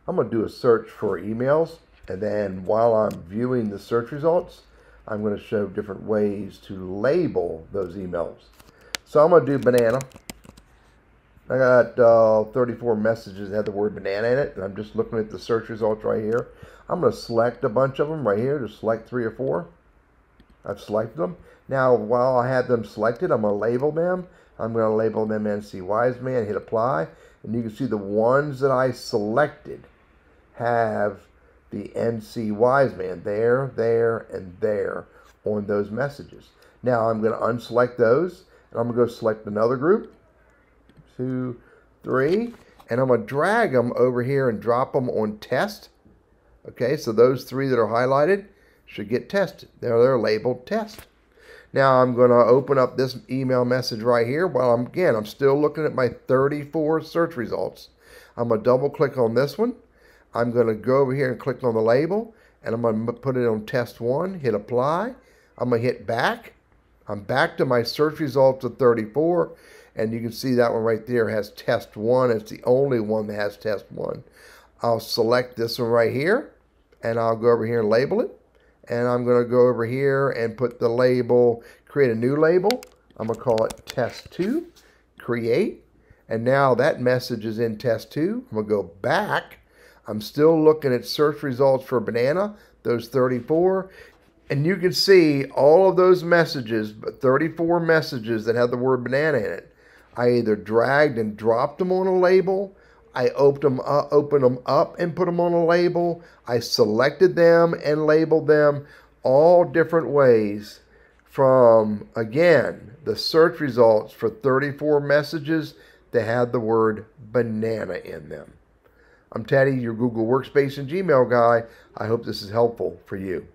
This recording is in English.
I'm going to do a search for emails, and then while I'm viewing the search results, I'm going to show different ways to label those emails. So I'm going to do banana. I got 34 messages that have the word banana in it, and I'm just looking at the search results right here. I'm going to select a bunch of them right here, just select 3 or 4. I've selected them. Now, while I have them selected, I'm going to label them. I'm going to label them NC Wiseman, hit apply, and you can see the ones that I selected have the NC Wiseman there, there, and there on those messages. Now I'm going to unselect those, and I'm going to go select another group, 2, 3, and I'm going to drag them over here and drop them on test. Okay, so those 3 that are highlighted should get tested. They're labeled test. Now I'm going to open up this email message right here. While I'm still looking at my 34 search results. I'm going to double click on this one. I'm going to go over here and click on the label, and I'm going to put it on test 1, hit apply. I'm going to hit back. I'm back to my search results of 34, and you can see that one right there has test 1. It's the only one that has test 1. I'll select this one right here, and I'll go over here and label it. And I'm going to go over here and put the label, create a new label. I'm going to call it test 2, create. And now that message is in test 2. I'm going to go back. I'm still looking at search results for banana, those 34. And you can see all of those messages, but 34 messages that have the word banana in it. I either dragged and dropped them on a label. I opened them up and put them on a label. I selected them and labeled them, all different ways from, again, the search results for 34 messages that had the word banana in them. I'm Teddy, your Google Workspace and Gmail guy. I hope this is helpful for you.